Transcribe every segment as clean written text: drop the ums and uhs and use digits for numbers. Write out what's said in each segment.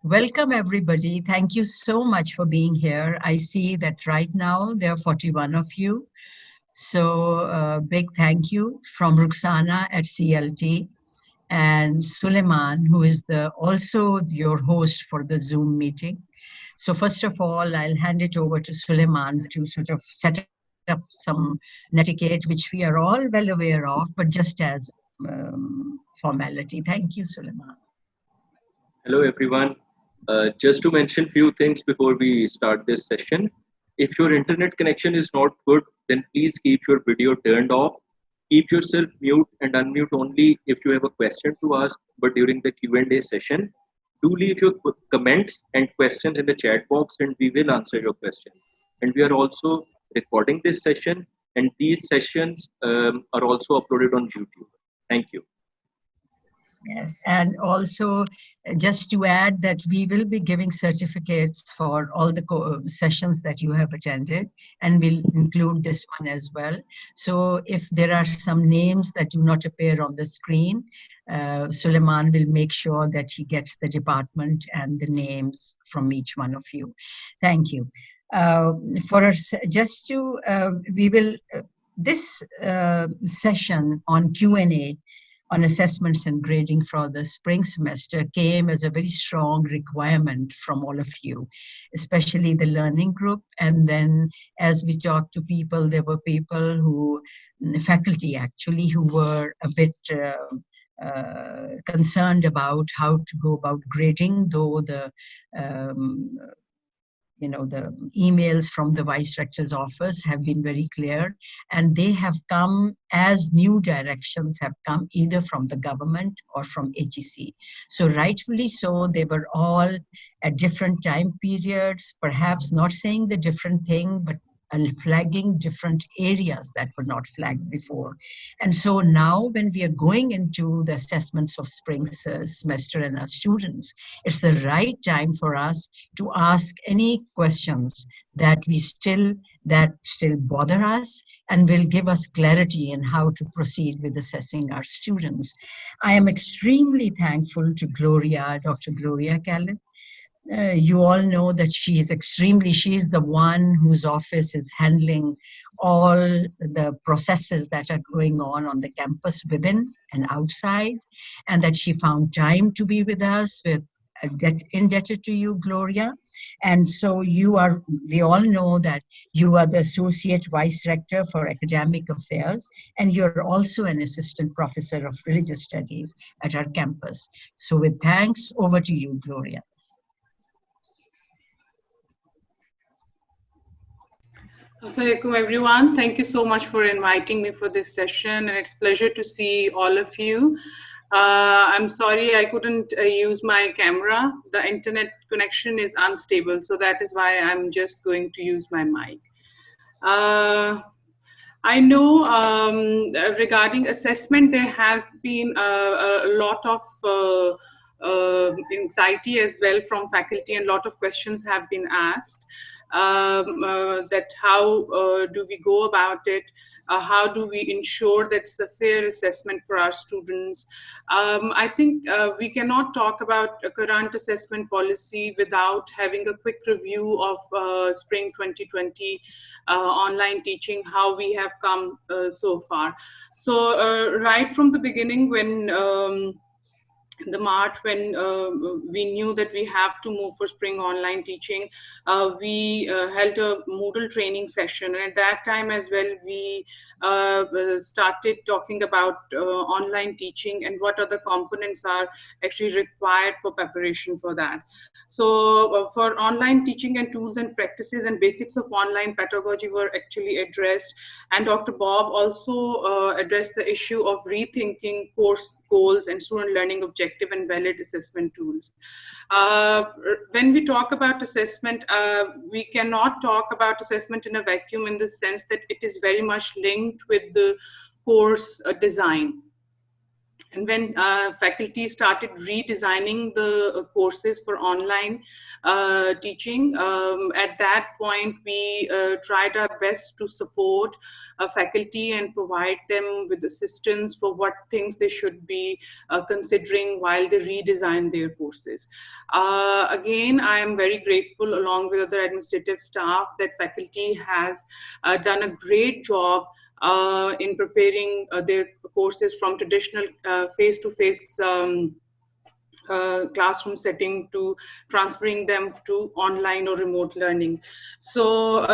Welcome, everybody. Thank you so much for being here. I see that right now there are 41 of you. So big thank you from Ruxana at CLT and Suleiman, who is also your host for the Zoom meeting. So first of all, I'll hand it over to Suleiman to sort of set up some netiquette, which we are all well aware of, but just as formality. Thank you, Suleiman. Hello, everyone. Just to mention few things before we start this session. If your internet connection is not good, then please keep your video turned off. Keep yourself mute and unmute only if you have a question to ask, but during the Q&A session, do leave your comments and questions in the chat box and we will answer your questions. And we are also recording this session, and these sessions are also uploaded on YouTube. Thank you. Yes, and also just to add that we will be giving certificates for all the sessions that you have attended, and we'll include this one as well. So if there are some names that do not appear on the screen, Suleiman will make sure that he gets the department and the names from each one of you. Thank you. This session on Q&A on assessments and grading for the spring semester came as a very strong requirement from all of you, especially the learning group. And then as we talked to people, there were people faculty actually, who were a bit concerned about how to go about grading, though the emails from the Vice Rector's office have been very clear, and they have come as new directions have come either from the government or from HEC. So rightfully so, they were all at different time periods, perhaps not saying the different thing, but flagging different areas that were not flagged before. And so now when we are going into the assessments of spring semester and our students, it's the right time for us to ask any questions that still bother us and will give us clarity in how to proceed with assessing our students. I am extremely thankful to Dr. Gloria Calib. You all know that she's the one whose office is handling all the processes that are going on the campus within and outside, and that she found time to be with us. We're indebted to you, Gloria. And so we all know that you are the Associate Vice Rector for Academic Affairs, and you're also an Assistant Professor of Religious Studies at our campus. So with thanks, over to you, Gloria. Assalamualaikum everyone. Thank you so much for inviting me for this session, and it's a pleasure to see all of you. I'm sorry I couldn't use my camera. The internet connection is unstable, so that is why I'm just going to use my mic. I know regarding assessment, there has been a lot of anxiety as well from faculty, and a lot of questions have been asked. That how do we go about it? How do we ensure that it's a fair assessment for our students? I think we cannot talk about a current assessment policy without having a quick review of spring 2020 online teaching, how we have come so far. So right from the beginning, when the March, when we knew that we have to move for spring online teaching, we held a Moodle training session. And at that time as well, we started talking about online teaching and what other components are actually required for preparation for that. So for online teaching and tools and practices and basics of online pedagogy were actually addressed. And Dr. Bob also addressed the issue of rethinking course goals and student learning objective and valid assessment tools. When we talk about assessment, we cannot talk about assessment in a vacuum, in the sense that it is very much linked with the course design. And when faculty started redesigning the courses for online teaching, at that point we tried our best to support faculty and provide them with assistance for what things they should be considering while they redesign their courses. Again, I am very grateful, along with other administrative staff, that faculty has done a great job in preparing their courses from traditional face-to-face classroom setting to transferring them to online or remote learning. So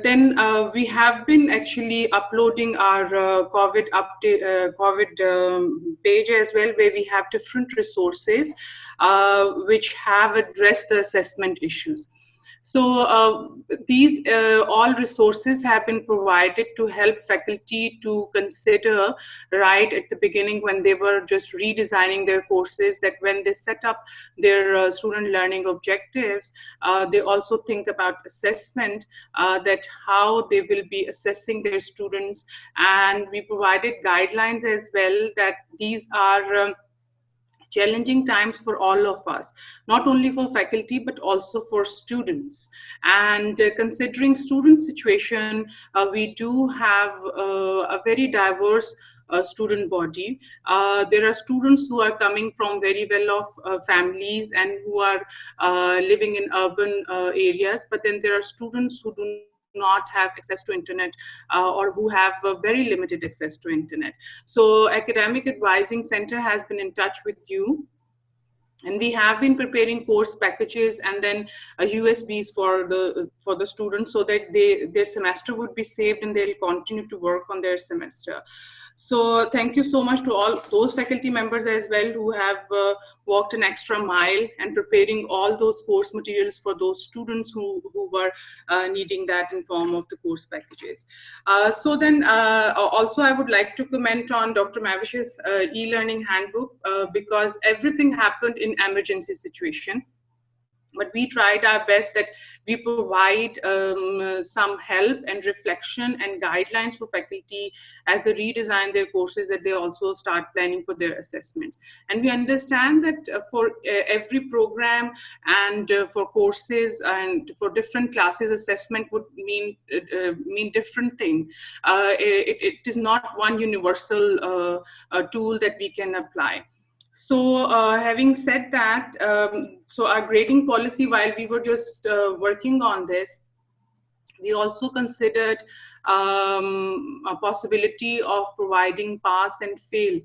then we have been actually uploading our COVID update, page as well, where we have different resources which have addressed the assessment issues. So these all resources have been provided to help faculty to consider right at the beginning, when they were just redesigning their courses, that when they set up their student learning objectives, they also think about assessment, that how they will be assessing their students. And we provided guidelines as well, that these are challenging times for all of us, not only for faculty, but also for students. And considering student situation, we do have a very diverse student body. There are students who are coming from very well-off families and who are living in urban areas, but then there are students who do not have access to internet or who have very limited access to internet. So Academic Advising Center has been in touch with you, and we have been preparing course packages and then USBs for the students, so that their semester would be saved and they'll continue to work on their semester. So thank you so much to all those faculty members as well who have walked an extra mile and preparing all those course materials for those students who were needing that in form of the course packages. So then also I would like to comment on Dr. Mavish's e-learning handbook, because everything happened in emergency situation. But we tried our best that we provide some help and reflection and guidelines for faculty as they redesign their courses, that they also start planning for their assessments. And we understand that for every program and for courses and for different classes, assessment would mean different thing. It is not one universal tool that we can apply. So having said that, so our grading policy, while we were just working on this, we also considered a possibility of providing pass and fail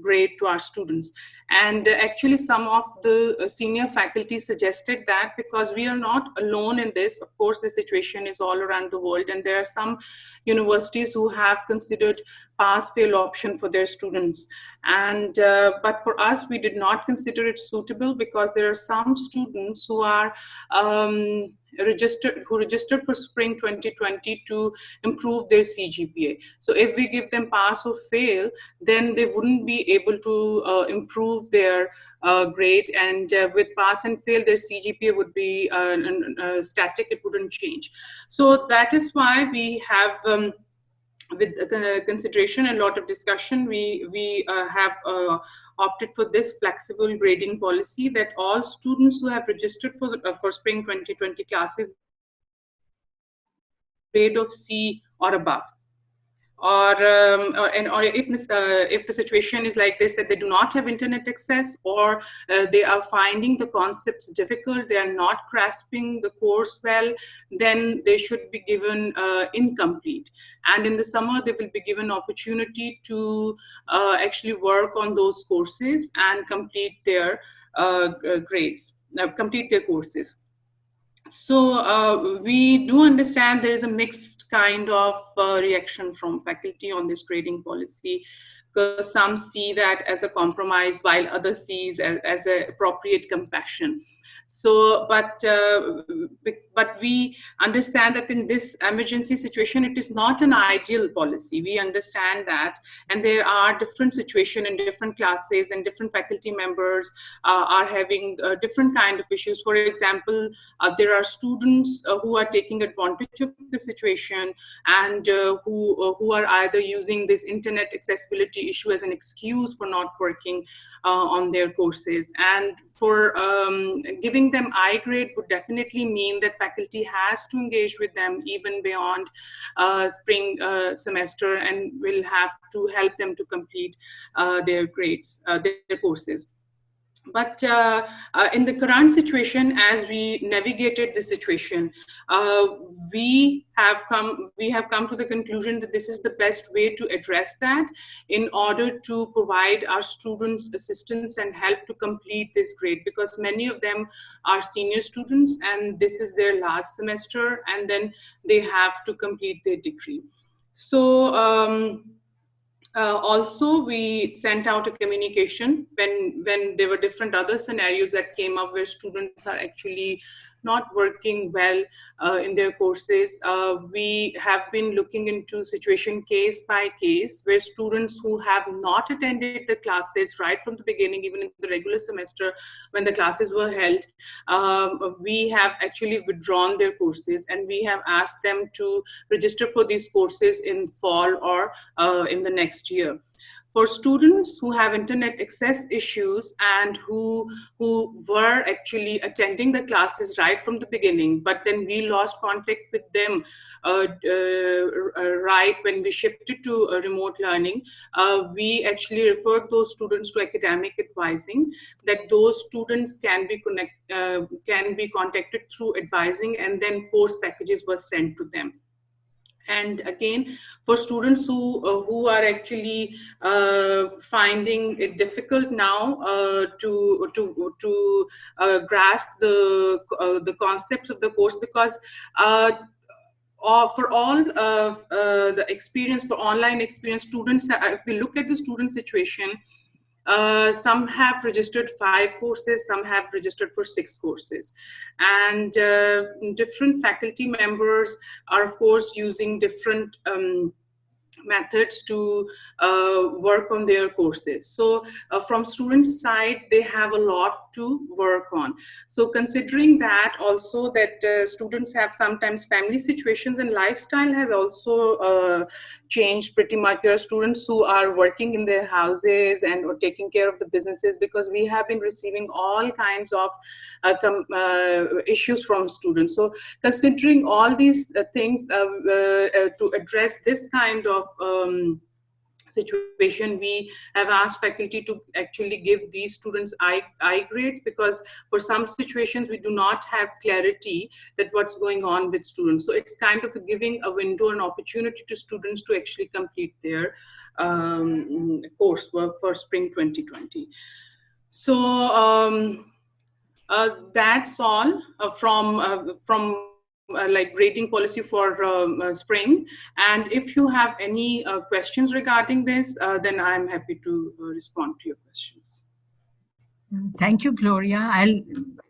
grade to our students. And actually some of the senior faculty suggested that, because we are not alone in this. Of course, the situation is all around the world, and there are some universities who have considered pass-fail option for their students. And but for us, we did not consider it suitable, because there are some students who are registered for spring 2020 to improve their CGPA. So if we give them pass or fail, then they wouldn't be able to improve their grade, and with pass and fail, their CGPA would be static, it wouldn't change. So that is why we have with consideration and a lot of discussion, we have opted for this flexible grading policy, that all students who have registered for spring 2020 classes, grade of C or above. Or if the situation is like this, that they do not have internet access, or they are finding the concepts difficult, they are not grasping the course well, then they should be given incomplete. And in the summer, they will be given opportunity to actually work on those courses and complete their complete their courses. So we do understand there is a mixed kind of reaction from faculty on this grading policy, because some see that as a compromise, while others see as an appropriate compassion. So, but we understand that in this emergency situation, it is not an ideal policy. We understand that, and there are different situations in different classes, and different faculty members are having different kind of issues. For example, there are students who are taking advantage of the situation, and who are either using this internet accessibility issue as an excuse for not working on their courses. And for giving them I grade would definitely mean that faculty has to engage with them even beyond spring semester, and will have to help them to complete their grades, their courses. But in the current situation, as we navigated the situation, we have come to the conclusion that this is the best way to address that, in order to provide our students assistance and help to complete this grade, because many of them are senior students and this is their last semester, and then they have to complete their degree. So also, we sent out a communication when there were different other scenarios that came up where students are actually not working well in their courses. We have been looking into situation case by case, where students who have not attended the classes right from the beginning, even in the regular semester when the classes were held, we have actually withdrawn their courses, and we have asked them to register for these courses in fall or in the next year. For students who have internet access issues and who were actually attending the classes right from the beginning, but then we lost contact with them right when we shifted to remote learning, we actually referred those students to academic advising, that those students can be contacted through advising, and then course packages were sent to them. And again, for students who are actually finding it difficult now to grasp the concepts of the course, because for all the experience, for online experience students, if we look at the student situation, some have registered 5 courses, some have registered for 6 courses. And different faculty members are, of course, using different methods to work on their courses. So from students' side, they have a lot to work on. So considering that also, that students have sometimes family situations, and lifestyle has also changed pretty much. There are students who are working in their houses and or taking care of the businesses, because we have been receiving all kinds of issues from students. So considering all these things, to address this kind of situation, we have asked faculty to actually give these students I grades, because for some situations we do not have clarity that what's going on with students. So it's kind of giving a window and opportunity to students to actually complete their coursework for spring 2020. So that's all from like grading policy for spring. And if you have any questions regarding this, then I'm happy to respond to your questions. Thank you, Gloria. I'll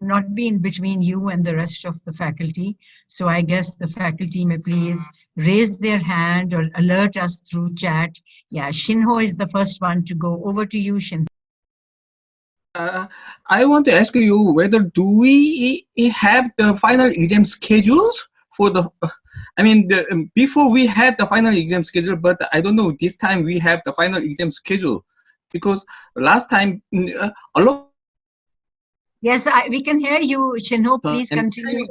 not be in between you and the rest of the faculty. So I guess the faculty may please raise their hand or alert us through chat. Yeah, Shinho is the first one to go. Over to you, Shinho. I want to ask you whether do we have the final exam schedules for the, I mean, before we had the final exam schedule, but I don't know, this time we have the final exam schedule, because last time, Yes, we can hear you, Shinho, please continue.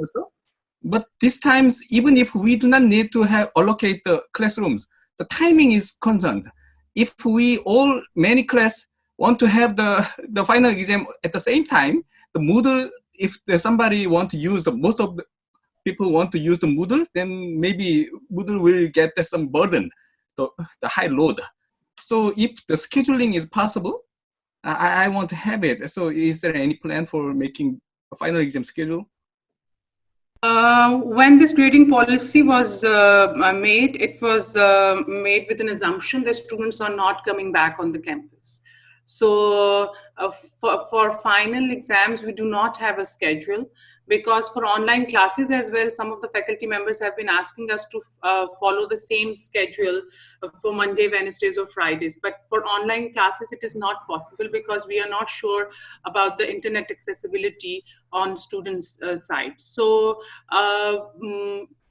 But this time, even if we do not need to have allocate the classrooms, the timing is concerned. If many class want to have the final exam at the same time, the Moodle, if somebody want to use most of the people want to use the Moodle, then maybe Moodle will get some burden, the high load. So if the scheduling is possible, I want to have it. So is there any plan for making a final exam schedule? When this grading policy was made, it was made with an assumption that students are not coming back on the campus. So for final exams, we do not have a schedule, because for online classes as well, some of the faculty members have been asking us to follow the same schedule for Monday, Wednesdays, or Fridays. But for online classes, it is not possible because we are not sure about the internet accessibility on students' sites. So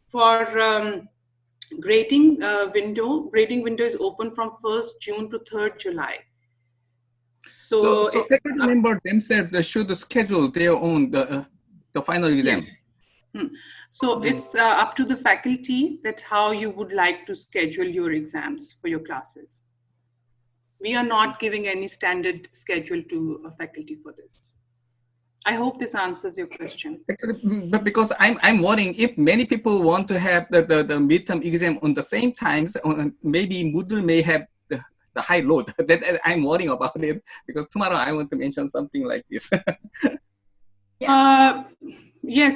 for grading window is open from 1st June to 3rd July. So faculty members themselves should schedule their own the final exam. Yes. So it's up to the faculty that how you would like to schedule your exams for your classes. We are not giving any standard schedule to a faculty for this. I hope this answers your question. Actually, but because I'm worrying if many people want to have the midterm exam on the same times, maybe Moodle may have the high load. That I'm worrying about it, because tomorrow I want to mention something like this. Yes,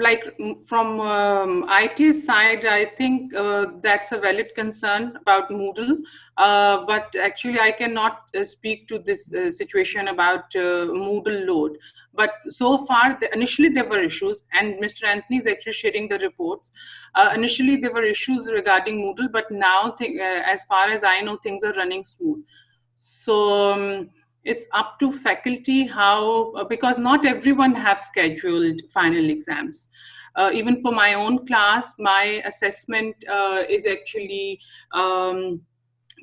like from IT side, I think that's a valid concern about Moodle. But actually, I cannot speak to this situation about Moodle load. But so far, initially there were issues, and Mr. Anthony is actually sharing the reports. Initially, there were issues regarding Moodle, but now, as far as I know, things are running smooth. So it's up to faculty how, because not everyone have scheduled final exams. Even for my own class, my assessment is actually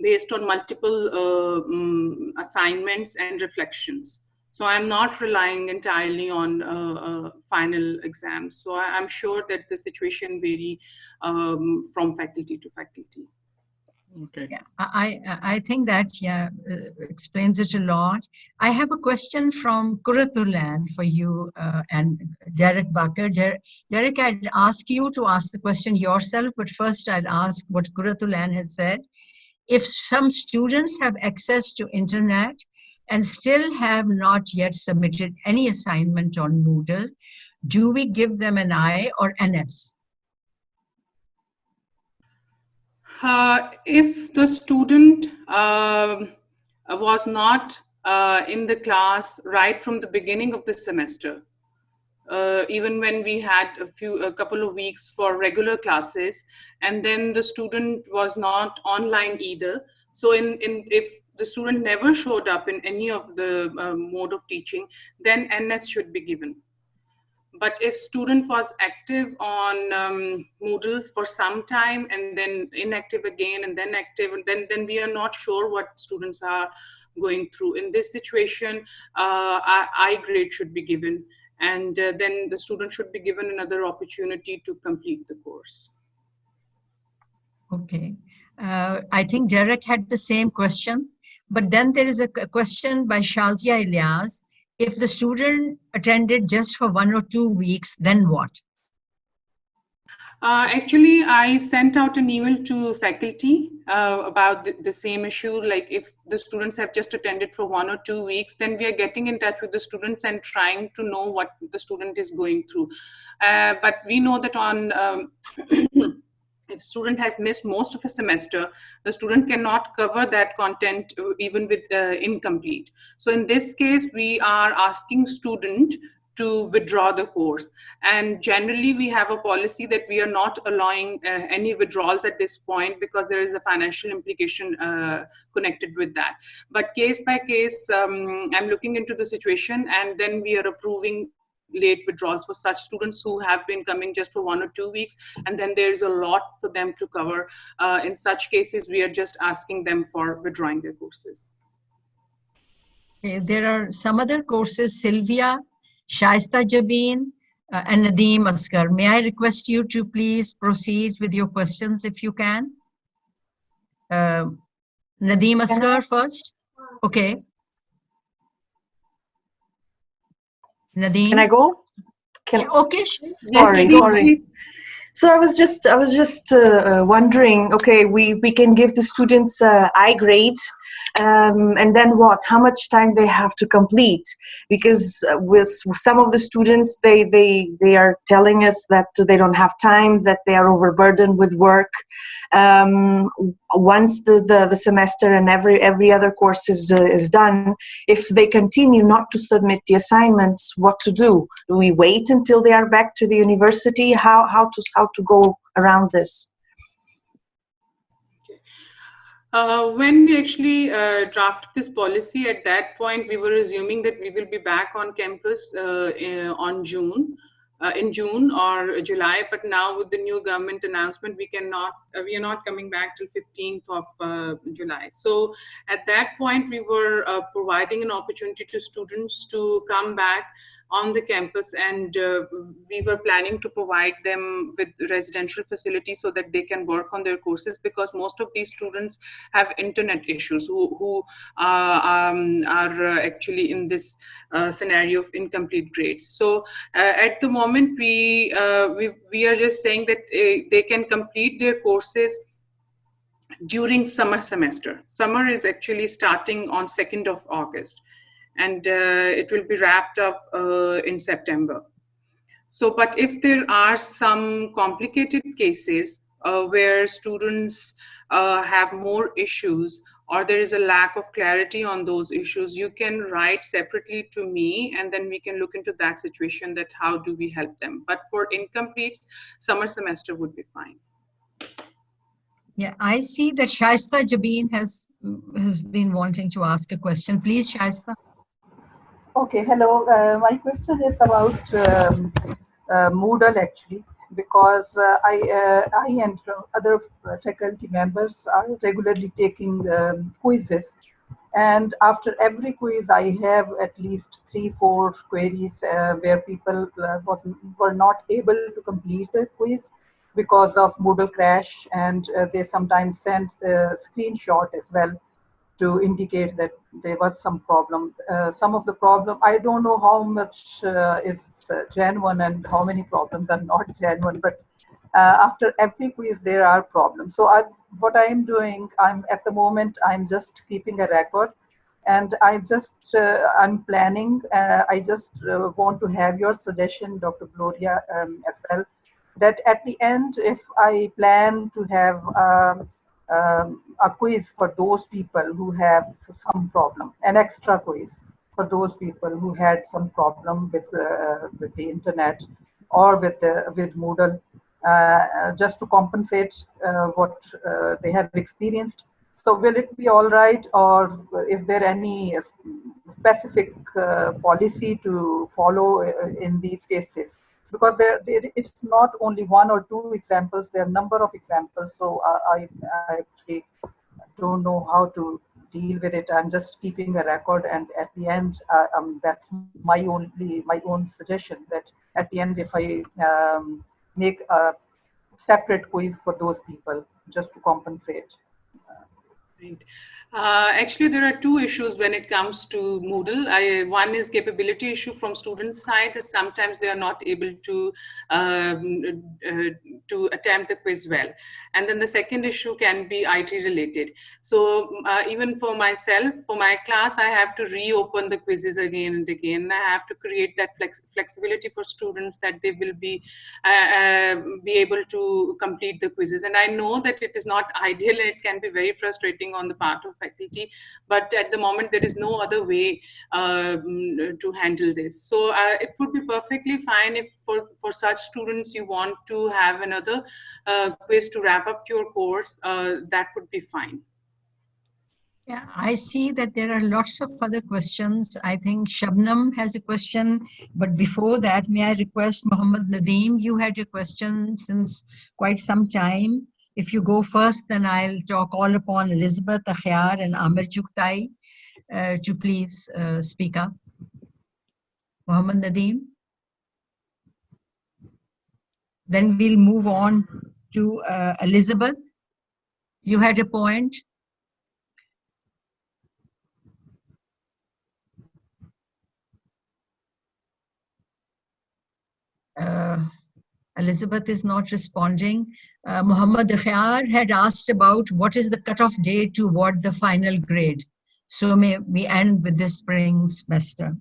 based on multiple assignments and reflections. So I'm not relying entirely on final exams. So I'm sure that the situation vary from faculty to faculty. Okay. Yeah, I think that explains it a lot. I have a question from Kuratulan for you and Derek Bakker. Derek, I'd ask you to ask the question yourself, but first I'd ask what Kuratulan has said. If some students have access to internet and still have not yet submitted any assignment on Moodle, do we give them an I or NS? If the student was not in the class right from the beginning of the semester, even when we had a couple of weeks for regular classes, and then the student was not online either. So if the student never showed up in any of the mode of teaching, then NS should be given. But if student was active on Moodle for some time and then inactive again and then active, then we are not sure what students are going through. In this situation, I grade should be given, and then the student should be given another opportunity to complete the course. Okay. I think Derek had the same question, but then there is a question by Shazia Ilyas. If the student attended just for 1 or 2 weeks, then what? Actually, I sent out an email to faculty about the same issue. Like if the students have just attended for 1 or 2 weeks, then we are getting in touch with the students and trying to know what the student is going through. But we know that on if student has missed most of a semester, the student cannot cover that content even with incomplete. So in this case, we are asking student to withdraw the course. And generally, we have a policy that we are not allowing any withdrawals at this point because there is a financial implication connected with that. But case by case, I'm looking into the situation, and then we are approving late withdrawals for such students who have been coming just for 1 or 2 weeks, and then there's a lot for them to cover. In such cases, we are just asking them for withdrawing their courses. Okay, there are some other courses, Sylvia, Shaista Jabeen, and Nadeem Asghar. May I request you to please proceed with your questions if you can? Nadeem Asghar first. Okay. Nadeem. Can I go? Okay. Sorry. So I was just wondering. Okay, we can give the students I grade and then what? How much time they have to complete? Because with some of the students, they are telling us that they don't have time, that they are overburdened with work. Once the semester and every other course is done, if they continue not to submit the assignments, what to do? Do we wait until they are back to the university? How to go around this? When we actually drafted this policy, at that point, we were assuming that we will be back on campus in June or July. But now with the new government announcement, we are not coming back till 15th of July. So at that point, we were providing an opportunity to students to come back on the campus, and we were planning to provide them with residential facilities so that they can work on their courses, because most of these students have internet issues who are actually in this scenario of incomplete grades. So at the moment, we are just saying that they can complete their courses during summer semester. Summer is actually starting on 2nd of August. And it will be wrapped up in September. So, but if there are some complicated cases where students have more issues, or there is a lack of clarity on those issues, you can write separately to me, and then we can look into that situation, that how do we help them. But for incompletes, summer semester would be fine. Yeah, I see that Shaista Jabeen has been wanting to ask a question. Please, Shaista. Okay, hello. My question is about Moodle actually, because I and other faculty members are regularly taking quizzes, and after every quiz, I have at least 3-4 queries where people were not able to complete the quiz because of Moodle crash, and they sometimes send the screenshot as well to indicate that there was some problem. Some of the problem, I don't know how much is genuine and how many problems are not genuine, but after every quiz there are problems. So what I am doing, I'm at the moment, I'm just keeping a record, and I'm planning, I just want to have your suggestion, Dr. Gloria, as well, that at the end, if I plan to have a quiz for those people who have some problem, an extra quiz for those people who had some problem with the internet or with Moodle, just to compensate what they have experienced. So will it be all right, or is there any specific policy to follow in these cases? Because it's not only 1 or 2 examples, there are a number of examples. So I actually don't know how to deal with it. I'm just keeping a record, and at the end, that's my own suggestion, that at the end, if I make a separate quiz for those people, just to compensate. Right. Actually, there are 2 issues when it comes to Moodle. One is capability issue from students' side, that sometimes they are not able to attempt the quiz well. And then the second issue can be IT related. So even for myself, for my class, I have to reopen the quizzes again and again. I have to create that flexibility for students, that they will be able to complete the quizzes. And I know that it is not ideal, and it can be very frustrating on the part of faculty, but at the moment there is no other way to handle this. So it would be perfectly fine if for such students you want to have another quiz to wrap up your course, that would be fine. Yeah, I see that there are lots of other questions. I think Shabnam has a question, but before that, may I request Muhammad Nadeem, you had a question since quite some time. If you go first, then I'll call upon Elizabeth Akhyar and Amir Juktai to please speak up. Muhammad Nadeem. Then we'll move on to Elizabeth. You had a point. Elizabeth is not responding. Muhammad Khyar had asked about what is the cutoff date to award the final grade. So may we end with this spring semester?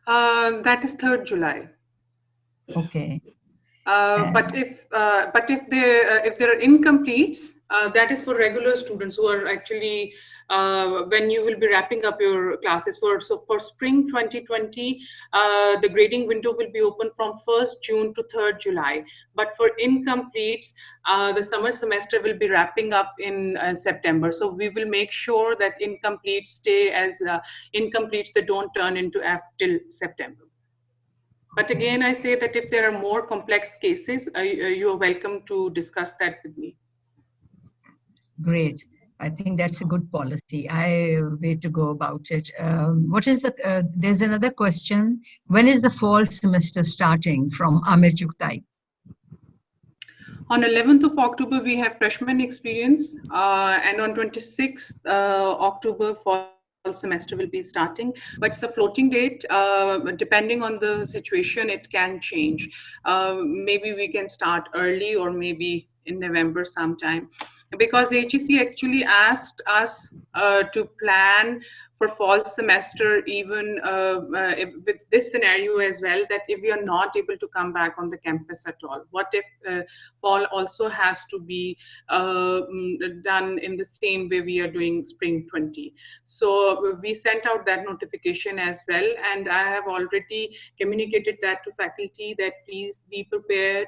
That is 3rd July. Okay. But if there are incompletes, that is for regular students who are actually when you will be wrapping up your classes. For spring 2020, the grading window will be open from 1st June to 3rd July. But for incompletes, the summer semester will be wrapping up in September. So we will make sure that incompletes stay as incompletes. They don't turn into F till September. But again, I say that if there are more complex cases, you are welcome to discuss that with me. Great. I think that's a good policy. I way to go about it. What is the, there's another question. When is the fall semester starting from Amir Chuktai? On 11th of October, we have freshman experience, and on 26th October, fall semester will be starting, but it's a floating date. Depending on the situation, it can change. Maybe we can start early or maybe in November sometime, because HEC actually asked us to plan for fall semester even with this scenario as well, that if we are not able to come back on the campus at all, what if fall also has to be done in the same way we are doing spring 20. So we sent out that notification as well, and I have already communicated that to faculty that please be prepared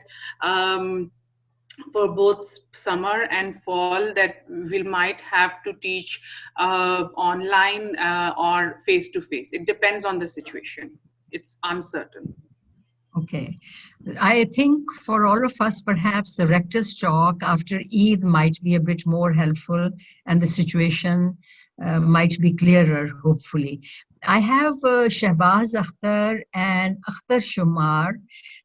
for both summer and fall, that we might have to teach online or face-to-face. It depends on the situation. It's uncertain. Okay. I think for all of us, perhaps the rector's talk after Eid might be a bit more helpful, and the situation might be clearer, hopefully. I have Shahbaz Akhtar and Akhtar Shumar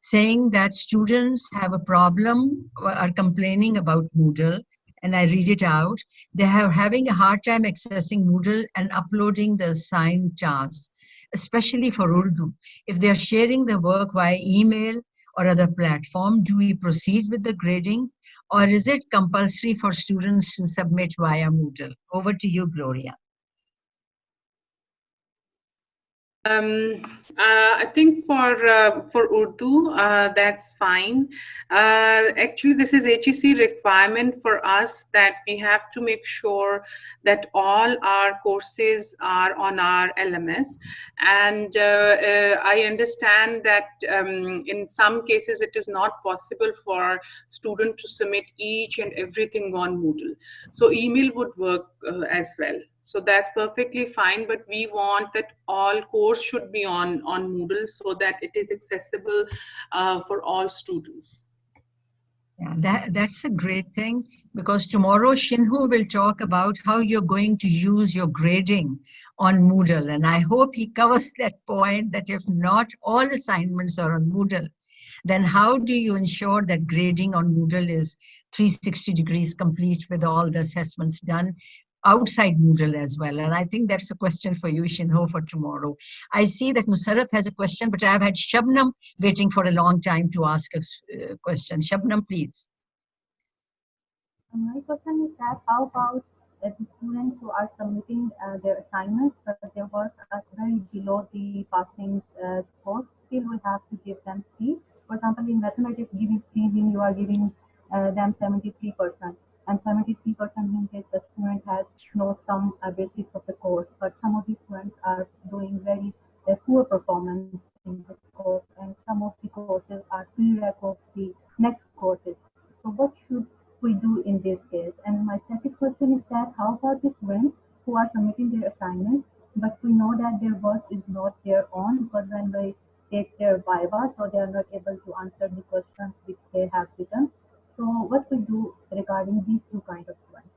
saying that students have a problem, are complaining about Moodle, and I read it out. They are having a hard time accessing Moodle and uploading the assigned tasks, especially for Urdu. If they are sharing the work via email or other platform, do we proceed with the grading, or is it compulsory for students to submit via Moodle? Over to you, Gloria. I think for Urdu, that's fine. Actually, this is HEC requirement for us that we have to make sure that all our courses are on our LMS. And I understand that in some cases it is not possible for students to submit each and everything on Moodle. So email would work as well. So that's perfectly fine, but we want that all course should be on Moodle so that it is accessible for all students. Yeah, that's a great thing, because tomorrow Shinhu will talk about how you're going to use your grading on Moodle. And I hope he covers that point, that if not all assignments are on Moodle, then how do you ensure that grading on Moodle is 360 degrees complete with all the assessments done outside Moodle as well? And I think that's a question for you, Shinho, for tomorrow. I see that Musarat has a question, but I've had Shabnam waiting for a long time to ask a question. Shabnam, please. My question is that how about the students who are submitting their assignments, but their work are very below the passing score? Still, we have to give them C. For example, in mathematics, giving C means you are giving them 73%. And 73% means that the student has known some basics of the course, but some of the students are doing very poor performance in the course, and some of the courses are prereq of the next courses. So what should we do in this case? And my second question is that how about the students who are submitting their assignments, but we know that their work is not their own, because when they take their viva, so they are not able to answer the questions which they have written. So what we do regarding these two kinds of students?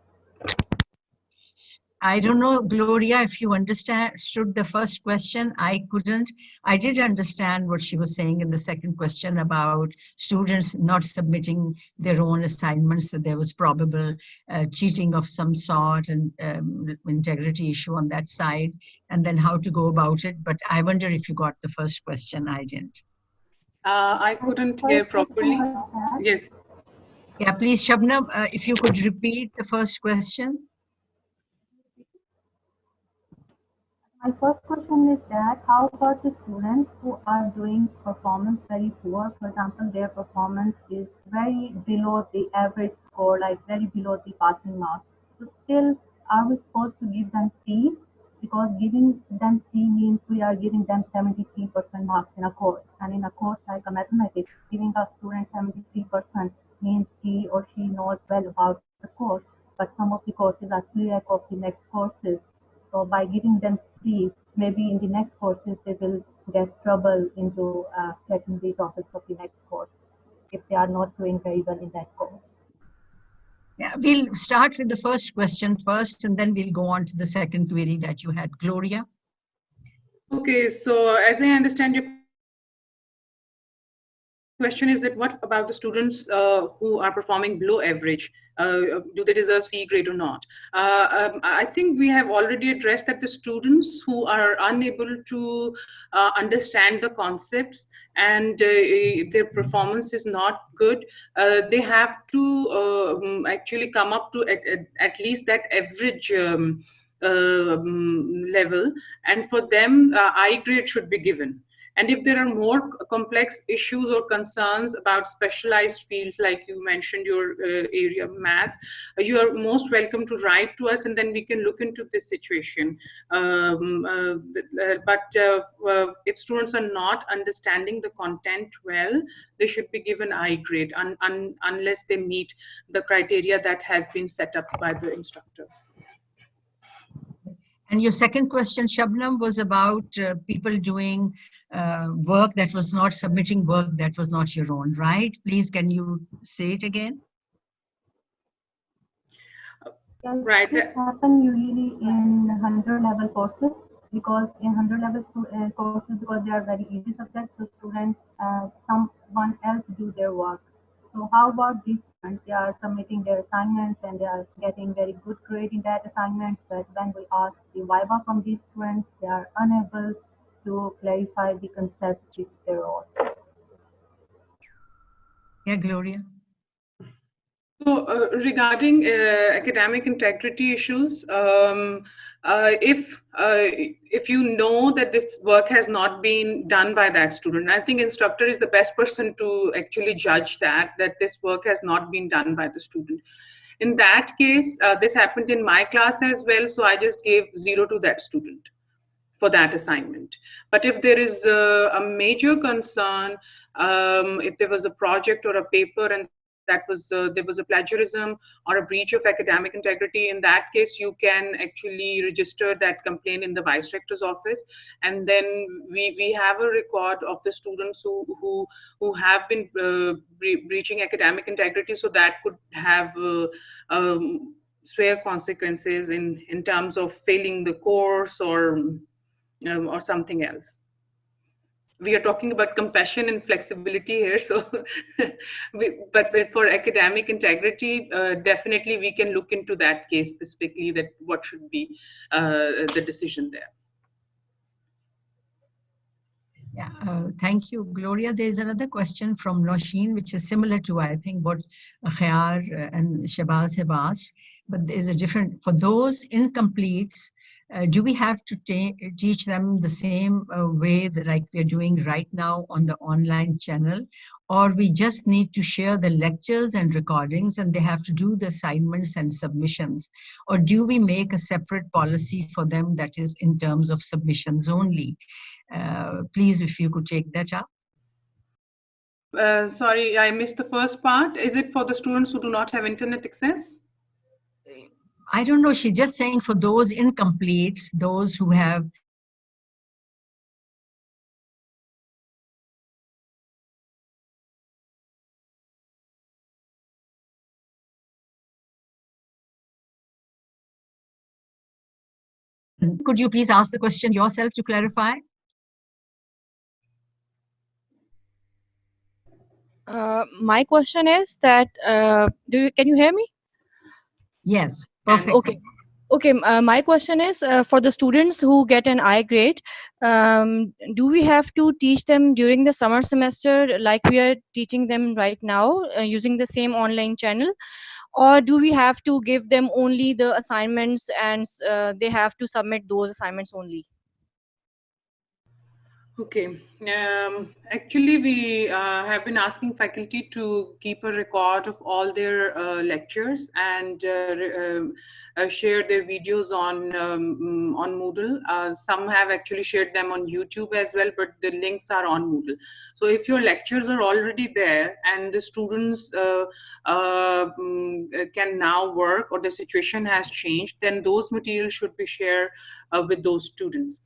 I don't know, Gloria, if you understood the first question. I couldn't. I did understand what she was saying in the second question about students not submitting their own assignments, so there was probable cheating of some sort and integrity issue on that side, and then how to go about it. But I wonder if you got the first question. I didn't. I couldn't hear properly. Yes. Yeah, please, Shabnam, if you could repeat the first question. My first question is that how about the students who are doing performance very poor? For example, their performance is very below the average score, like very below the passing mark. So still, are we supposed to give them C? Because giving them C means we are giving them 73% marks in a course. And in a course like a mathematics, giving a student 73% means he or she knows well about the course. But some of the courses are clear of the next courses. So by giving them C, maybe in the next courses they will get trouble into getting the topics of the next course if they are not doing very well in that course. Yeah, we'll start with the first question first, and then we'll go on to the second query that you had, Gloria. Okay, so as I understand your question is that what about the students who are performing below average? Do they deserve C grade or not? I think we have already addressed that the students who are unable to understand the concepts and their performance is not good, they have to actually come up to at least that average level, and for them I grade should be given. And if there are more complex issues or concerns about specialized fields, like you mentioned your area of maths, you are most welcome to write to us, and then we can look into this situation. If students are not understanding the content well, they should be given I grade unless they meet the criteria that has been set up by the instructor. And your second question, Shabnam, was about people doing work that was not submitting work that was not your own, right? Please, can you say it again? Right. This happens usually in 100 level courses, because in 100 level courses, because they are very easy subjects, so students, someone else do their work. So how about these students? They are submitting their assignments and they are getting very good grade in that assignment, but when we ask the viva from these students, they are unable to clarify the concepts which they wrote. Yeah, Gloria. So regarding academic integrity issues, if you know that this work has not been done by that student, I think instructor is the best person to actually judge that this work has not been done by the student. In that case, this happened in my class as well, so I just gave 0 to that student for that assignment. But if there is a major concern, if there was a project or a paper and that was there was a plagiarism or a breach of academic integrity, in that case you can actually register that complaint in the vice rector's office, and then we have a record of the students who have been breaching academic integrity, so that could have severe consequences in terms of failing the course or something else. We are talking about compassion and flexibility here, so but for academic integrity, definitely we can look into that case specifically, that what should be the decision there. Yeah, thank you, Gloria. There's another question from Nosheen, which is similar to, I think, what Khayar and Shabaz have asked, but there's a different, for those incompletes, do we have to teach them the same way that like we're doing right now on the online channel, or we just need to share the lectures and recordings and they have to do the assignments and submissions? Or do we make a separate policy for them that is in terms of submissions only? Please, if you could take that up. Sorry, I missed the first part. Is it for the students who do not have internet access? I don't know. She's just saying for those incompletes, those who have. Could you please ask the question yourself to clarify? My question is that, can you hear me? Yes, perfect. Okay. Okay, my question is for the students who get an I grade, do we have to teach them during the summer semester like we are teaching them right now using the same online channel? Or do we have to give them only the assignments and they have to submit those assignments only? Okay. Actually, we have been asking faculty to keep a record of all their lectures and share their videos on Moodle. Some have actually shared them on YouTube as well, but the links are on Moodle. So if your lectures are already there and the students can now work or the situation has changed, then those materials should be shared with those students.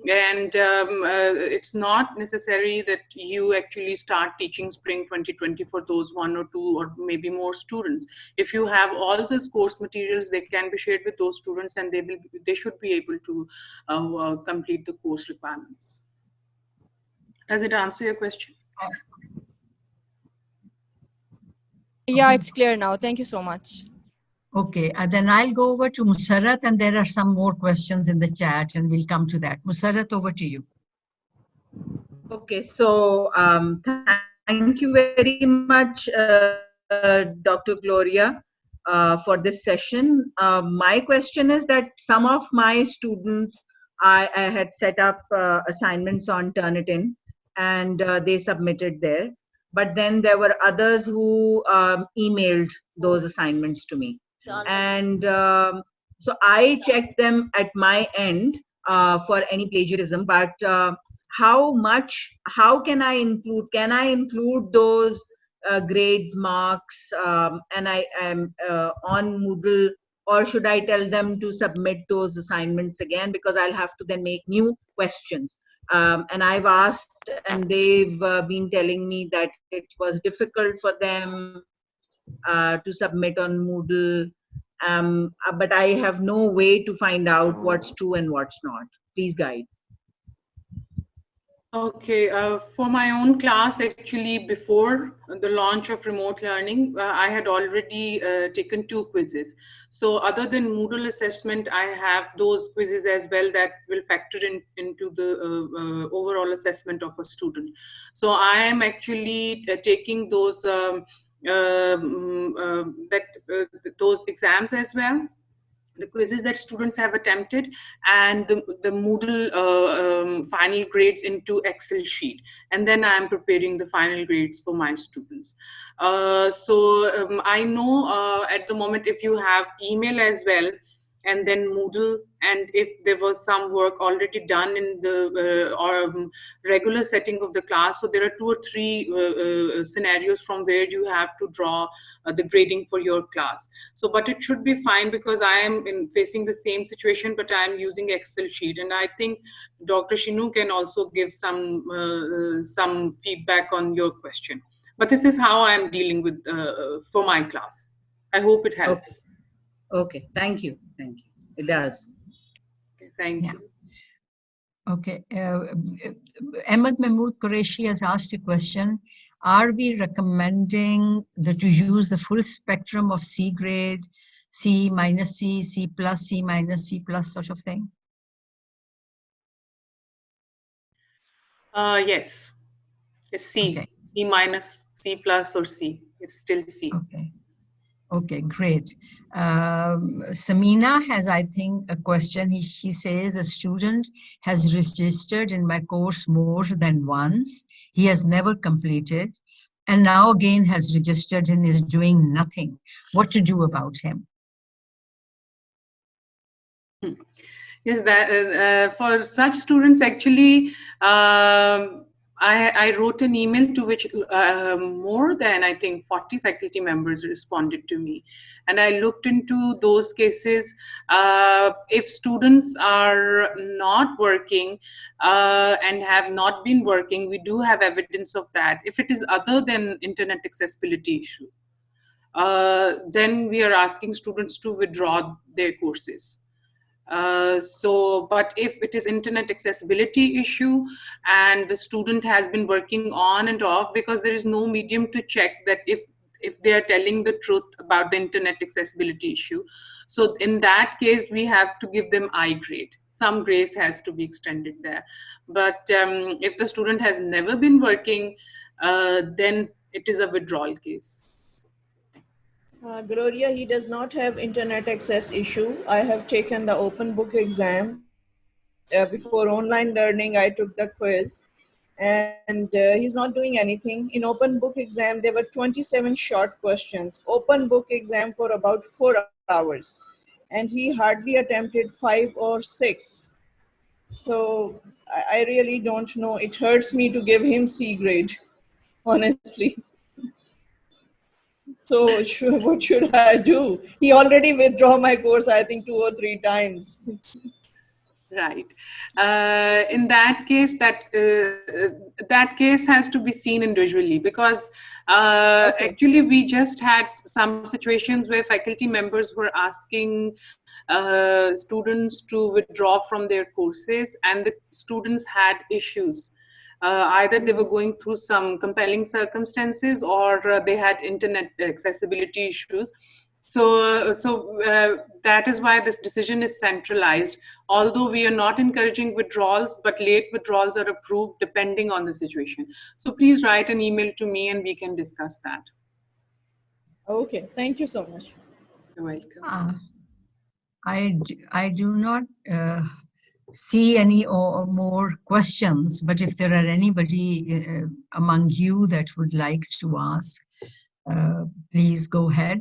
And it's not necessary that you actually start teaching spring 2020 for those 1 or 2 or maybe more students. If you have all those course materials, they can be shared with those students and they should be able to complete the course requirements. Does it answer your question? Yeah, it's clear now. Thank you so much. Okay, then I'll go over to Musarrat, and there are some more questions in the chat, and we'll come to that. Musarrat, over to you. Okay, so thank you very much, Dr. Gloria, for this session. My question is that some of my students, I had set up assignments on Turnitin, and they submitted there. But then there were others who emailed those assignments to me. And so I checked them at my end for any plagiarism, but how can I include those grades, marks, and I am on Moodle, or should I tell them to submit those assignments again, because I'll have to then make new questions? And I've asked, and they've been telling me that it was difficult for them to submit on Moodle, but I have no way to find out what's true and what's not. Please guide. Okay, for my own class, actually, before the launch of remote learning, I had already taken 2 quizzes. So other than Moodle assessment, I have those quizzes as well that will factor into the overall assessment of a student. So I am actually taking those those exams as well, the quizzes that students have attempted, and the Moodle final grades into Excel sheet. And then I'm preparing the final grades for my students. I know at the moment, if you have email as well, and then Moodle, and if there was some work already done in the regular setting of the class, so there are 2 or 3 scenarios from where you have to draw the grading for your class. So, but it should be fine, because I am facing the same situation, but I am using Excel sheet, and I think Dr. Shinu can also give some feedback on your question. But this is how I am dealing with for my class. I hope it helps. Okay, thank you. Thank you. It does. Okay, thank you. Okay. Ahmed Mahmood Qureshi has asked a question. Are we recommending to use the full spectrum of C grade, C minus C, C plus, C minus, C plus sort of thing? Yes. It's C. Okay. C minus, C plus, or C. It's still C. Okay. Okay, great. Samina has, I think, a question. She says, a student has registered in my course more than once. He has never completed, and now again has registered and is doing nothing. What to do about him? Yes, that for such students, actually, I wrote an email to which more than, I think, 40 faculty members responded to me. And I looked into those cases. If students are not working and have not been working, we do have evidence of that. If it is other than internet accessibility issue, then we are asking students to withdraw their courses. But if it is internet accessibility issue and the student has been working on and off, because there is no medium to check that if they are telling the truth about the internet accessibility issue. So in that case, we have to give them I grade. Some grace has to be extended there. But if the student has never been working, then it is a withdrawal case. Gloria, he does not have internet access issue. I have taken the open book exam. Before online learning, I took the quiz, and he's not doing anything. In open book exam, there were 27 short questions. Open book exam for about 4 hours. And he hardly attempted 5 or 6. So I really don't know. It hurts me to give him C grade, honestly. So what should I do? He already withdraw my course, I think 2 or 3 times. Right. In that case, that case has to be seen individually, because actually we just had some situations where faculty members were asking students to withdraw from their courses, and the students had issues. Either they were going through some compelling circumstances, or they had internet accessibility issues. So that is why this decision is centralized. Although we are not encouraging withdrawals, but late withdrawals are approved depending on the situation. So please write an email to me and we can discuss that. Okay, thank you so much. You're welcome. I do not see any more questions, but if there are anybody among you that would like to ask, please go ahead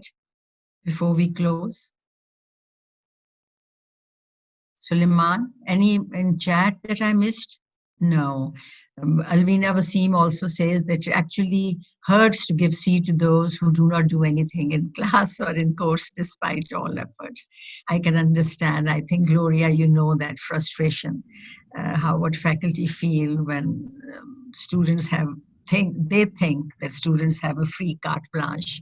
before we close. Suleiman, any in chat that I missed? No. Alvina Wasim also says that it actually hurts to give C to those who do not do anything in class or in course despite all efforts. I can understand. I think, Gloria, you know that frustration, what faculty feel when students they think that students have a free carte blanche.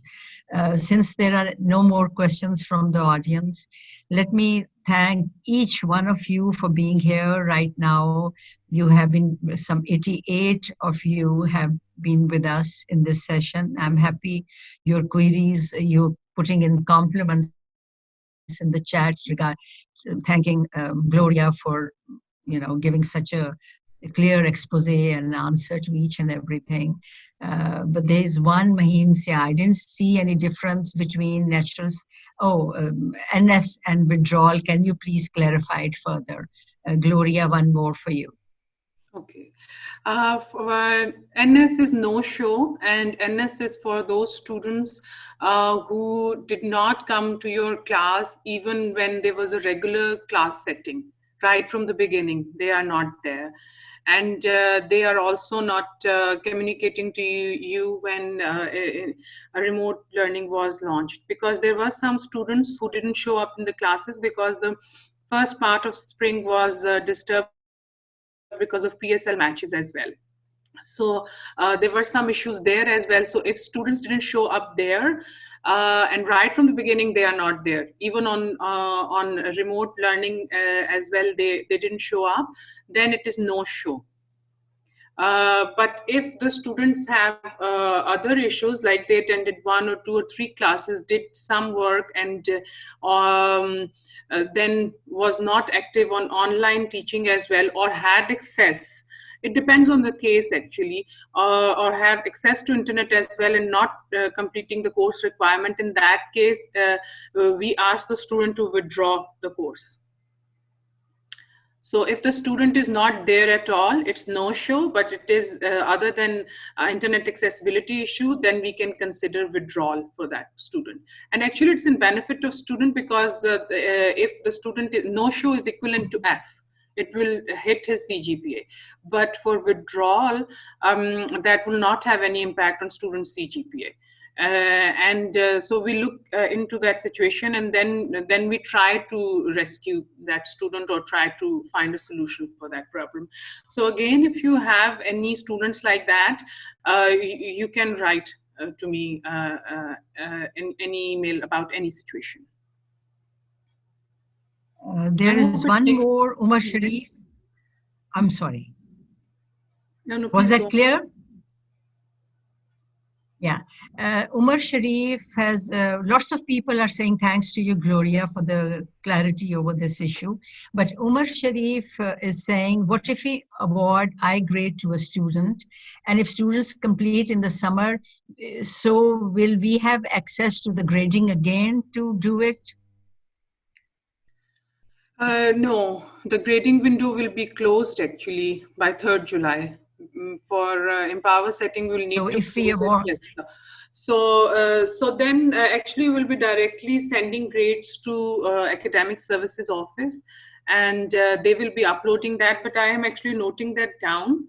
Since there are no more questions from the audience, let me thank each one of you for being here right now. You have been, some 88 of you have been with us in this session. I'm happy your queries, you're putting in compliments in the chat thanking Gloria for giving such a clear expose and answer to each and everything. But there's one, Maheen Sia, I didn't see any difference between naturals. NS and withdrawal. Can you please clarify it further? Gloria, one more for you. Okay. For NS is no show, and NS is for those students who did not come to your class even when there was a regular class setting. Right from the beginning, they are not there. And they are also not communicating to you when a remote learning was launched, because there were some students who didn't show up in the classes because the first part of spring was disturbed because of PSL matches as well. So there were some issues there as well. So if students didn't show up there, and right from the beginning they are not there, even on remote learning as well, they didn't show up, then it is no show. But if the students have other issues, like they attended 1 or 2 or 3 classes, did some work, and then was not active on online teaching as well, or had access, it depends on the case actually, or have access to internet as well and not completing the course requirement, in that case we ask the student to withdraw the course. So if the student is not there at all, it's no show, but it is other than internet accessibility issue, then we can consider withdrawal for that student. And actually it's in benefit of student, because if the student no show is equivalent to F, it will hit his CGPA. But for withdrawal, that will not have any impact on student's CGPA. So we look into that situation, and then we try to rescue that student or try to find a solution for that problem. So again, if you have any students like that, you can write to me in any email about any situation. There is one more, Umar Sharif. I'm sorry. No, was that clear? Yeah, Umar Sharif has, lots of people are saying thanks to you, Gloria, for the clarity over this issue. But Umar Sharif is saying, what if we award I grade to a student? And if students complete in the summer, so will we have access to the grading again to do it? No, the grading window will be closed actually by 3rd July. For Empower setting, we'll need So to if we close it, award, yes. So then actually we'll be directly sending grades to Academic Services Office, and they will be uploading that. But I am actually noting that down.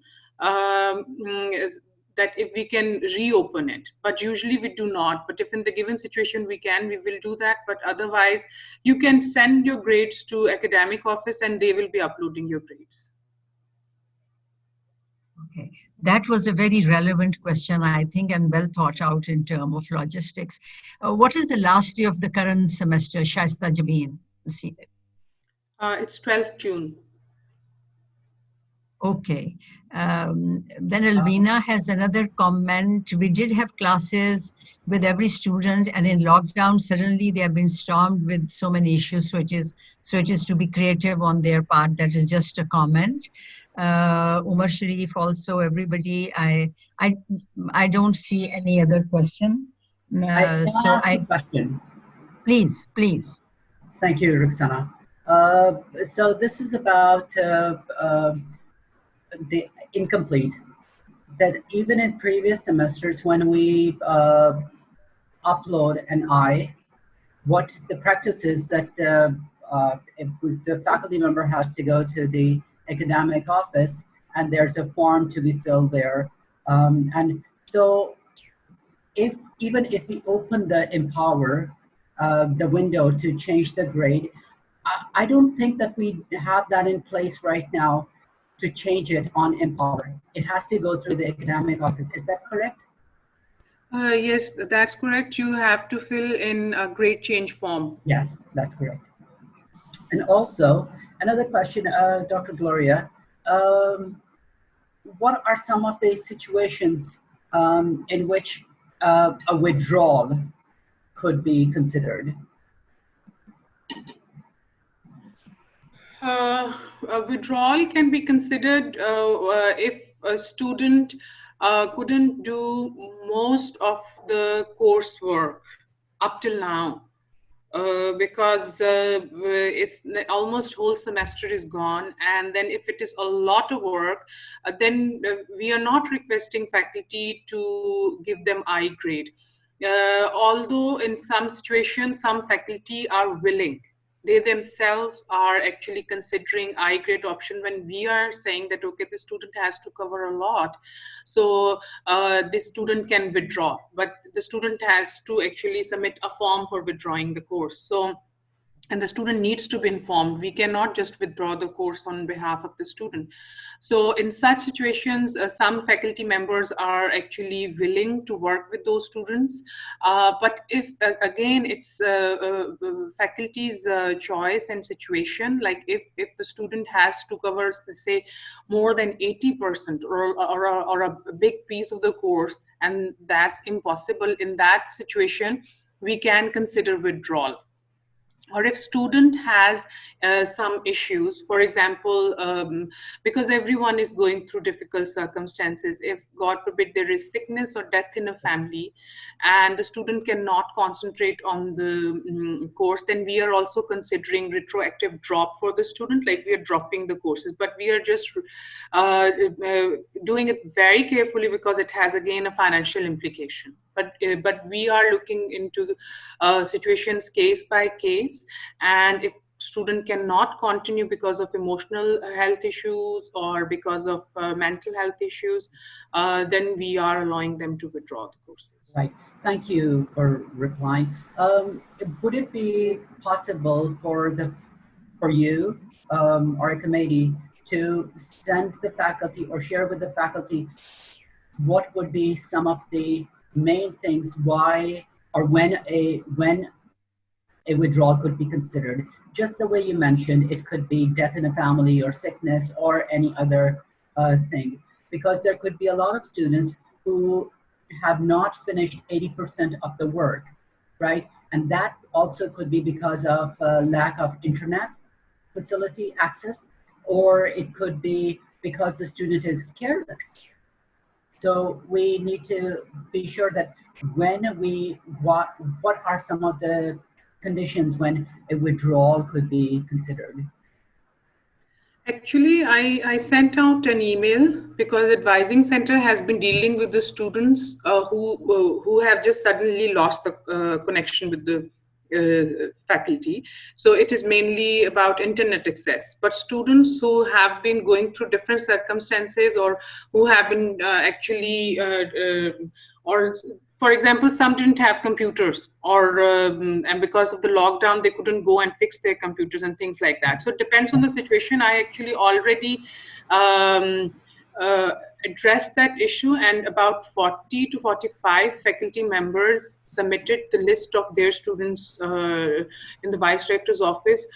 That if we can reopen it, but usually we do not. But if in the given situation we can, we will do that. But otherwise, you can send your grades to Academic Office and they will be uploading your grades. okay, that was a very relevant question, I think, and well thought out in terms of logistics. What is the last day of the current semester, Shaista Jameen? It's 12th June. Okay. Then Alvina has another comment. We did have classes with every student, and in lockdown, suddenly they have been stormed with so many issues. So it is to be creative on their part. That is just a comment. Umar Sharif also, everybody. I don't see any other question. Can I ask a question? Please. Thank you, Ruxana. So this is about the incomplete. That even in previous semesters, when we upload an I, what the practice is that if the faculty member has to go to the academic office and there's a form to be filled there. And so even if we open the Empower, the window to change the grade, I don't think that we have that in place right now to change it on Empower. It has to go through the academic office. Is that correct? Yes, that's correct. You have to fill in a grade change form. Yes, that's correct. And also, another question, Dr. Gloria, what are some of the situations in which a withdrawal could be considered? A withdrawal can be considered if a student couldn't do most of the coursework up till now. Because it's almost whole semester is gone, and then if it is a lot of work, then we are not requesting faculty to give them I grade. Although in some situations, some faculty are willing. They themselves are actually considering I grade option when we are saying that, okay, the student has to cover a lot. So this student can withdraw, but the student has to actually submit a form for withdrawing the course. So, and the student needs to be informed. We cannot just withdraw the course on behalf of the student. So in such situations, some faculty members are actually willing to work with those students. But if, again, it's faculty's choice and situation, like if the student has to cover, say, more than 80% or a big piece of the course, and that's impossible, in that situation, we can consider withdrawal. Or if student has some issues, for example, because everyone is going through difficult circumstances, if God forbid there is sickness or death in a family and the student cannot concentrate on the course, then we are also considering retroactive drop for the student, like we are dropping the courses, but we are just doing it very carefully because it has again a financial implication. But we are looking into situations case by case, and if student cannot continue because of emotional health issues or because of mental health issues, then we are allowing them to withdraw the courses. Right. Thank you for replying. Would it be possible for you or a committee to send the faculty or share with the faculty what would be some of the main things why or when a withdrawal could be considered? Just the way you mentioned, it could be death in a family or sickness or any other thing, because there could be a lot of students who have not finished 80% of the work, right? And that also could be because of lack of internet facility access, or it could be because the student is careless. So we need to be sure that when we, what are some of the conditions when a withdrawal could be considered? Actually, I sent out an email because advising center has been dealing with the students who have just suddenly lost the connection with the faculty. So it is mainly about internet access. But students who have been going through different circumstances, or who have been or for example, some didn't have computers, or and because of the lockdown, they couldn't go and fix their computers and things like that. So it depends on the situation. I actually already addressed that issue, and about 40 to 45 faculty members submitted the list of their students in the vice rector's office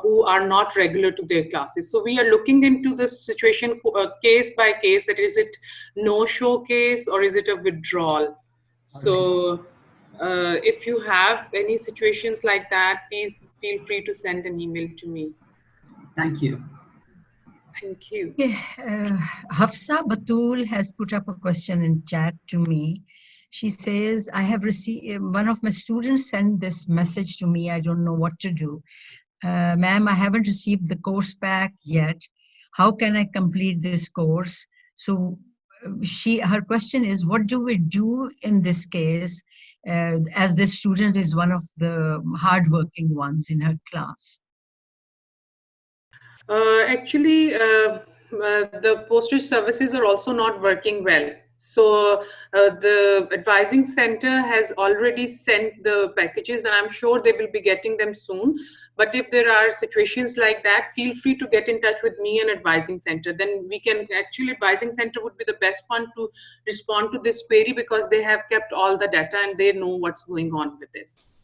who are not regular to their classes. So we are looking into this situation case by case, that is it no-show case or is it a withdrawal. So if you have any situations like that, please feel free to send an email to me. Thank you. Thank you. Okay, Hafsa Batul has put up a question in chat to me. She says, I have received, one of my students sent this message to me. I don't know what to do. Ma'am, I haven't received the course pack yet. How can I complete this course? So her question is, what do we do in this case, as this student is one of the hardworking ones in her class? Actually, the postage services are also not working well. So the advising center has already sent the packages, and I'm sure they will be getting them soon. But if there are situations like that, feel free to get in touch with me and advising center. Then we can actually, advising center would be the best one to respond to this query, because they have kept all the data and they know what's going on with this.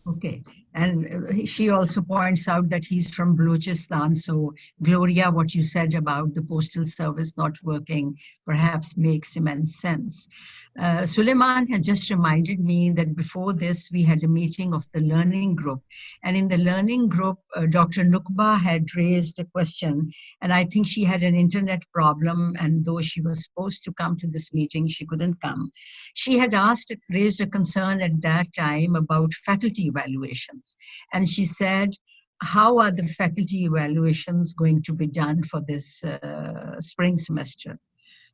Okay, and she also points out that he's from Balochistan. So Gloria, what you said about the postal service not working perhaps makes immense sense. Suleiman has just reminded me that before this, we had a meeting of the learning group. And in the learning group, Dr. Nukba had raised a question, and I think she had an internet problem, and though she was supposed to come to this meeting, she couldn't come. She had raised a concern at that time about faculty evaluations. And she said, how are the faculty evaluations going to be done for this spring semester?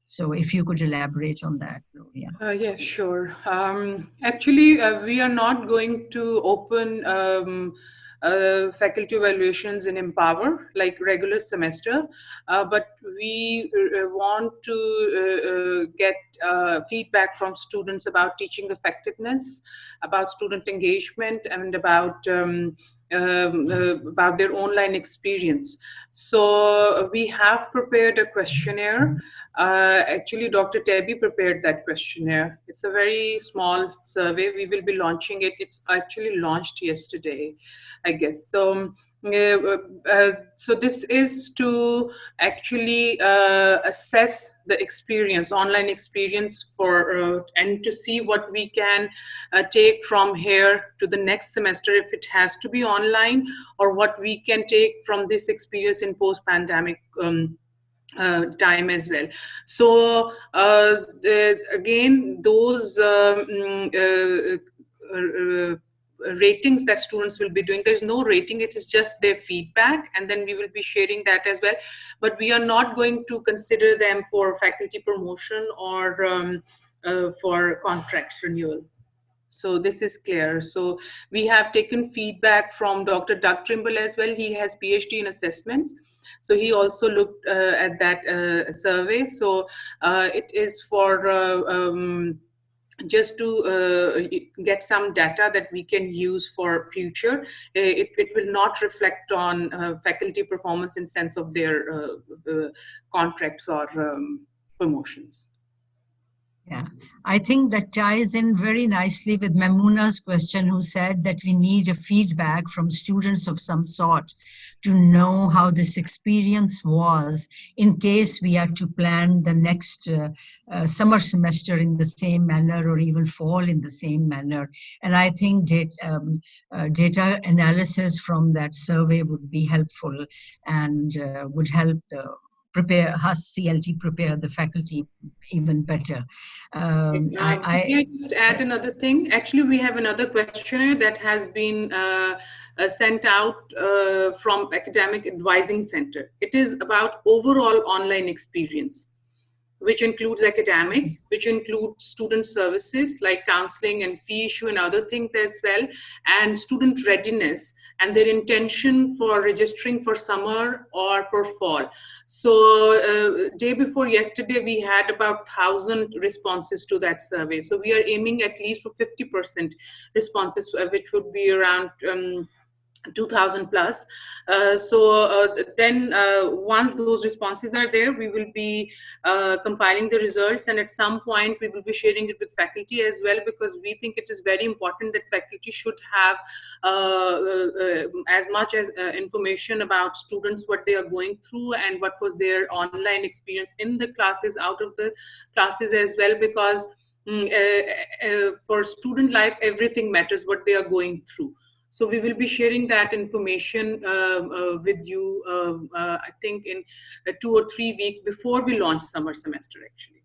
So if you could elaborate on that, Gloria. Yes, sure. Actually, we are not going to open faculty evaluations in Empower like regular semester, but we want to get feedback from students about teaching effectiveness, about student engagement, and about their online experience. So we have prepared a questionnaire. Actually, Dr. Tebi prepared that questionnaire. It's a very small survey. We will be launching it. It's actually launched yesterday, I guess. So, so this is to actually assess the experience, online experience, for and to see what we can take from here to the next semester, if it has to be online, or what we can take from this experience in post-pandemic time as well. So again, those ratings that students will be doing, there's no rating, it is just their feedback, and then we will be sharing that as well. But we are not going to consider them for faculty promotion or for contract renewal. So this is clear. So we have taken feedback from Dr. Doug Trimble as well. He has PhD in assessments. So he also looked at that survey. So it is for just to get some data that we can use for future. It will not reflect on faculty performance in sense of their contracts or promotions. Yeah, I think that ties in very nicely with Mamuna's question, who said that we need a feedback from students of some sort to know how this experience was in case we are to plan the next summer semester in the same manner or even fall in the same manner. And I think data analysis from that survey would be helpful and would help prepare us CLT prepare the faculty even better. Can I just add another thing? Actually, we have another questionnaire that has been sent out from Academic Advising Center. It is about overall online experience, which includes academics, which includes student services like counseling and fee issue and other things as well, and student readiness and their intention for registering for summer or for fall. So day before yesterday, we had about 1,000 responses to that survey. So we are aiming at least for 50% responses, which would be around 2,000 plus. Then once those responses are there, we will be compiling the results, and at some point we will be sharing it with faculty as well, because we think it is very important that faculty should have as much as information about students, what they are going through and what was their online experience in the classes, out of the classes as well, because for student life, everything matters, what they are going through. So we will be sharing that information with you, I think in 2 or 3 weeks before we launch summer semester, actually.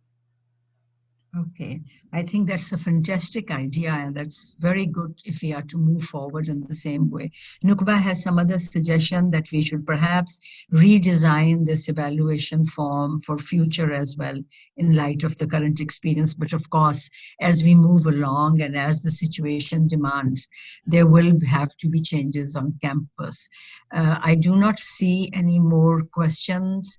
Okay, I think that's a fantastic idea, and that's very good if we are to move forward in the same way. Nukba has some other suggestion that we should perhaps redesign this evaluation form for future as well, in light of the current experience. But of course, as we move along and as the situation demands, there will have to be changes on campus. I do not see any more questions.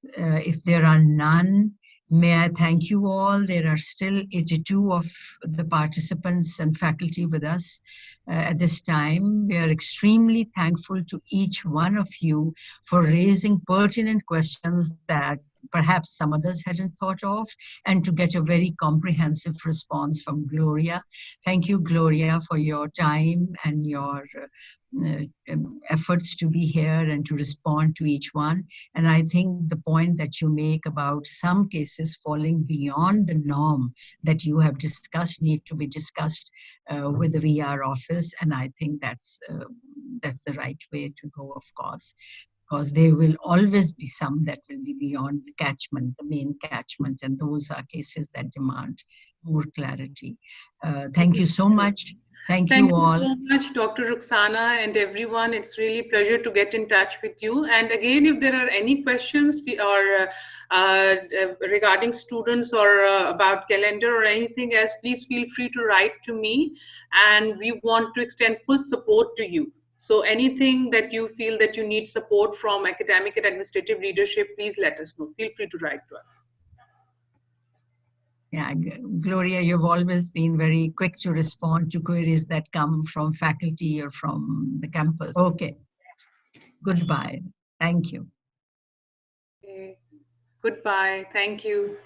If there are none, may I thank you all. There are still 82 of the participants and faculty with us at this time. We are extremely thankful to each one of you for raising pertinent questions that perhaps some others hadn't thought of, and to get a very comprehensive response from Gloria. Thank you, Gloria, for your time and your efforts to be here and to respond to each one. And I think the point that you make about some cases falling beyond the norm that you have discussed need to be discussed with the VR office. And I think that's the right way to go, of course, because there will always be some that will be beyond the catchment, the main catchment, and those are cases that demand more clarity. Thank you so much. Thank you all. Thank you so much, Dr. Ruxana and everyone. It's really a pleasure to get in touch with you. And again, if there are any questions or regarding students or about calendar or anything else, please feel free to write to me. And we want to extend full support to you. So anything that you feel that you need support from academic and administrative leadership, please let us know. Feel free to write to us. Yeah, Gloria, you've always been very quick to respond to queries that come from faculty or from the campus. Okay. Goodbye. Thank you. Okay. Goodbye. Thank you.